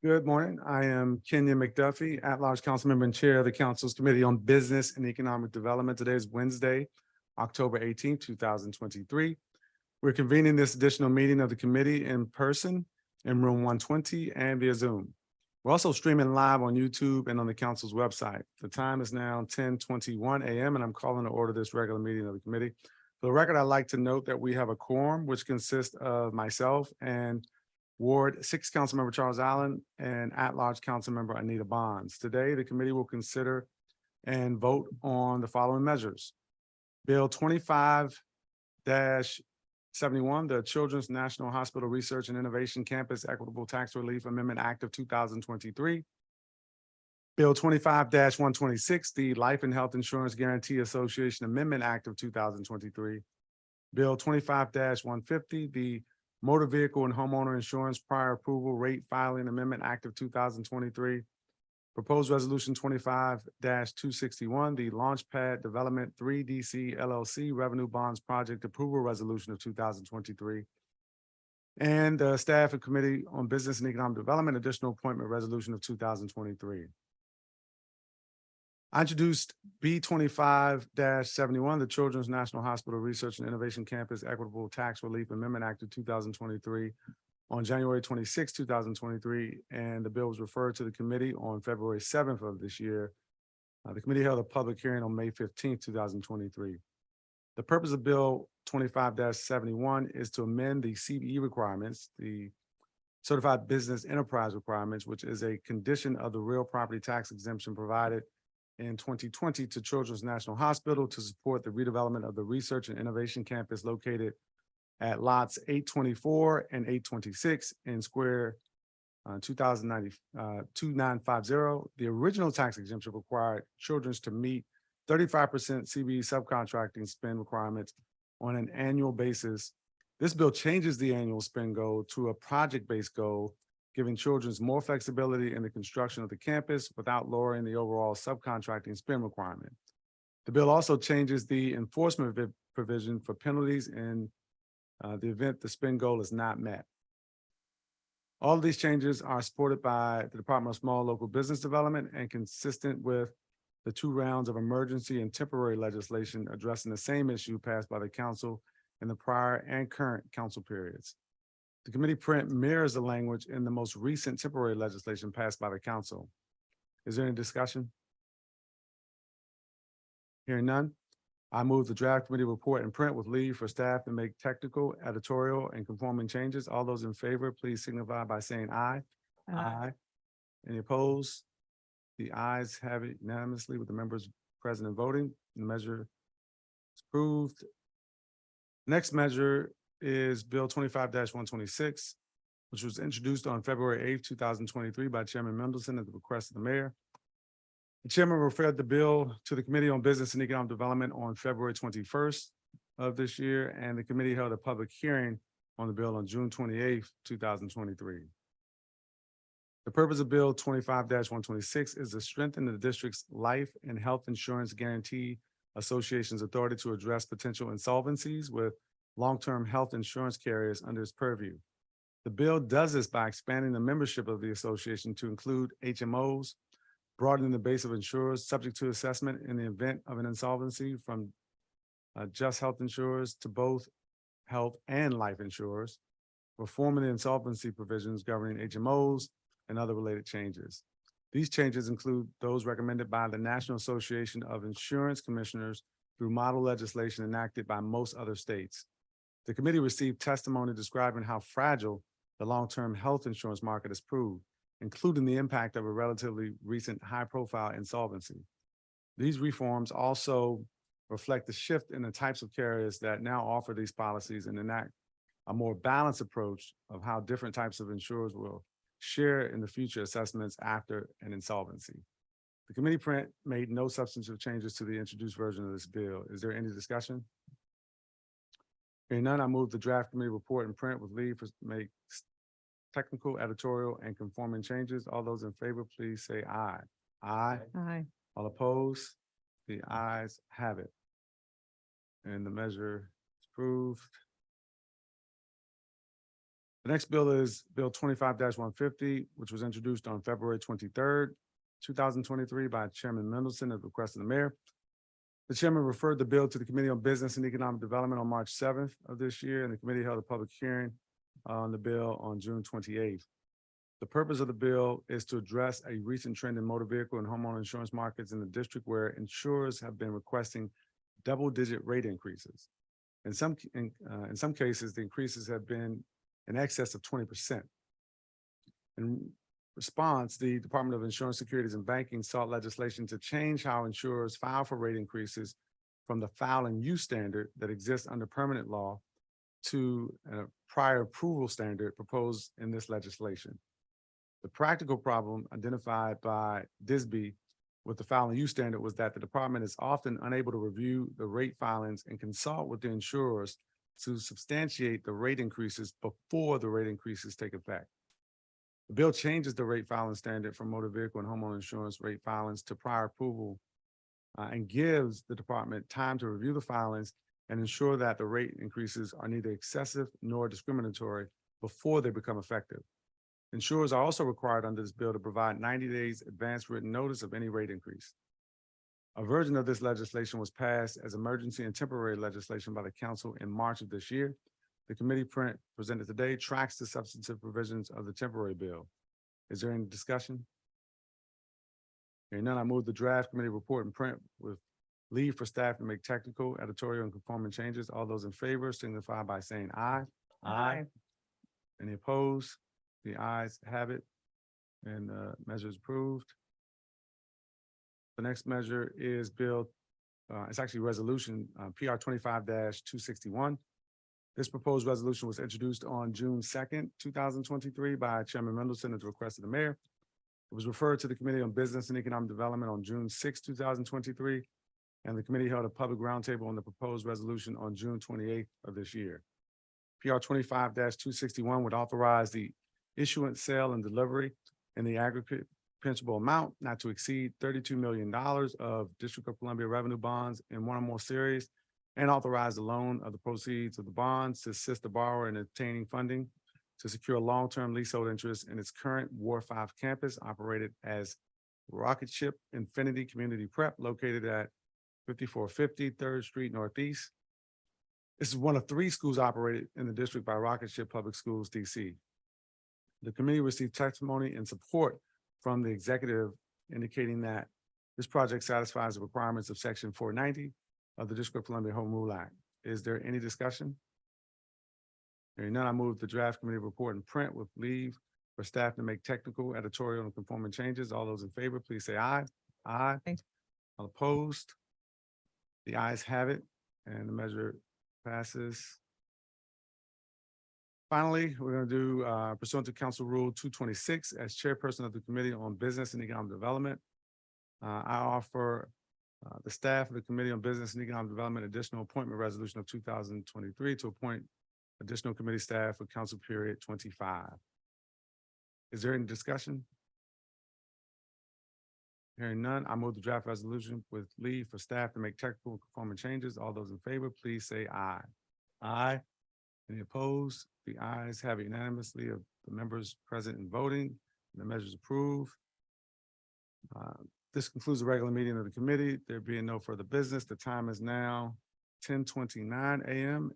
Good morning. I am Kenya McDuffie, at-large council member and chair of the council's Committee on Business and Economic Development. Today is Wednesday, October 18th, 2023. We're convening this additional meeting of the committee in person in room 120 and via Zoom. We're also streaming live on YouTube and on the council's website. The time is now 10:21 a.m. and I'm calling to order this regular meeting of the committee. For the record, I'd like to note that we have a quorum, which consists of myself and Ward 6 Councilmember Charles Allen and at-large Councilmember Anita Bonds. Today, the committee will consider and vote on the following measures. Bill 25-71, the Children's National Hospital Research and Innovation Campus Equitable Tax Relief Amendment Act of 2023. Bill 25-126, the Life and Health Insurance Guarantee Association Amendment Act of 2023. Bill 25-150, the Motor Vehicle and Homeowner Insurance Prior Approval Rate Filing Amendment Act of 2023. Proposed Resolution 25-261, the Launchpad Development 3DC LLC Revenue Bonds Project Approval Resolution of 2023. And the Staff and Committee on Business and Economic Development Additional Appointment Resolution of 2023. I introduced B25-71, the Children's National Hospital Research and Innovation Campus Equitable Tax Relief Amendment Act of 2023 on January 26, 2023, and the bill was referred to the committee on February 7th of this year. The committee held a public hearing on May 15th, 2023. The purpose of Bill 25-71 is to amend the CBE requirements, the Certified Business Enterprise requirements, which is a condition of the real property tax exemption provided in 2020 to Children's National Hospital to support the redevelopment of the Research and Innovation Campus located at lots 824 and 826 in square 2950. The original tax exemption required Children's to meet 35% CBE subcontracting spend requirements on an annual basis. This bill changes the annual spend goal to a project-based goal, giving Children's more flexibility in the construction of the campus without lowering the overall subcontracting spend requirement. The bill also changes the enforcement provision for penalties in the event the spend goal is not met. All of these changes are supported by the Department of Small Local Business Development and consistent with the 2 rounds of emergency and temporary legislation addressing the same issue passed by the council in the prior and current council periods. The committee print mirrors the language in the most recent temporary legislation passed by the council. Is there any discussion? Hearing none, I move the draft committee report in print with leave for staff to make technical, editorial, and conforming changes. All those in favor, please signify by saying aye. Aye. Any opposed? The ayes have it unanimously with the members present and voting. The measure is approved. Next measure is Bill 25-126, which was introduced on February 8th, 2023 by Chairman Mendelson at the request of the mayor. The chairman referred the bill to the Committee on Business and Economic Development on February 21st of this year, and the committee held a public hearing on the bill on June 28th, 2023. The purpose of Bill 25-126 is to strengthen the district's Life and Health Insurance Guarantee Association's authority to address potential insolvencies with long-term health insurance carriers under its purview. The bill does this by expanding the membership of the association to include HMOs, broadening the base of insurers subject to assessment in the event of an insolvency from just health insurers to both health and life insurers, reforming the insolvency provisions governing HMOs and other related changes. These changes include those recommended by the National Association of Insurance Commissioners through model legislation enacted by most other states. The committee received testimony describing how fragile the long-term health insurance market has proved, including the impact of a relatively recent high-profile insolvency. These reforms also reflect the shift in the types of carriers that now offer these policies and enact a more balanced approach of how different types of insurers will share in the future assessments after an insolvency. The committee print made no substantive changes to the introduced version of this bill. Is there any discussion? Hearing none, I move the draft committee report in print with leave for make technical, editorial, and conforming changes. All those in favor, please say aye. Aye. Aye. All opposed? The ayes have it. And the measure is approved. The next bill is Bill 25-150, which was introduced on February 23rd, 2023 by Chairman Mendelson at the request of the mayor. The chairman referred the bill to the Committee on Business and Economic Development on March 7th of this year, and the committee held a public hearing on the bill on June 28th. The purpose of the bill is to address a recent trend in motor vehicle and homeowner insurance markets in the district where insurers have been requesting double-digit rate increases. In some cases, the increases have been in excess of 20%. In response, the Department of Insurance, Securities, and Banking sought legislation to change how insurers file for rate increases from the file and use standard that exists under permanent law to a prior approval standard proposed in this legislation. The practical problem identified by DISB with the file and use standard was that the department is often unable to review the rate filings and consult with the insurers to substantiate the rate increases before the rate increases take effect. The bill changes the rate filing standard for motor vehicle and homeowner insurance rate filings to prior approval and gives the department time to review the filings and ensure that the rate increases are neither excessive nor discriminatory before they become effective. Insurers are also required under this bill to provide 90 days advance written notice of any rate increase. A version of this legislation was passed as emergency and temporary legislation by the council in March of this year. The committee print presented today tracks the substantive provisions of the temporary bill. Is there any discussion? Hearing none, I move the draft committee report in print with leave for staff to make technical, editorial, and conforming changes. All those in favor signify by saying aye. Aye. Any opposed? The ayes have it, and measure is approved. The next measure is bill, it's actually resolution PR 25-261. This proposed resolution was introduced on June 2nd, 2023 by Chairman Mendelson at the request of the mayor. It was referred to the Committee on Business and Economic Development on June 6, 2023, and the committee held a public roundtable on the proposed resolution on June 28th of this year. PR 25-261 would authorize the issuance, sale, and delivery in the aggregate principal amount not to exceed $32 million of District of Columbia revenue bonds in one or more series, and authorize the loan of the proceeds of the bonds to assist the borrower in obtaining funding to secure long-term leasehold interest in its current Ward 5 campus operated as Rocket Ship Infinity Community Prep located at 5450 3rd Street Northeast. This is one of 3 schools operated in the district by Rocket Ship Public Schools, DC. The committee received testimony and support from the executive indicating that this project satisfies the requirements of Section 490 of the District of Columbia Home Rule Act. Is there any discussion? Hearing none, I move the draft committee report in print with leave for staff to make technical, editorial, and conforming changes. All those in favor, please say aye. Aye. Aye. All opposed? The ayes have it, and the measure passes. Finally, we're going to do pursuant to Council Rule 226 as chairperson of the Committee on Business and Economic Development. I offer the staff of the Committee on Business and Economic Development additional appointment resolution of 2023 to appoint additional committee staff for council period 25. Is there any discussion? Hearing none, I move the draft resolution with leave for staff to make technical and conforming changes. All those in favor, please say aye. Aye. Any opposed? The ayes have it unanimously of the members present and voting. The measure is approved. This concludes the regular meeting of the committee. There being no further business, the time is now 10:29 a.m.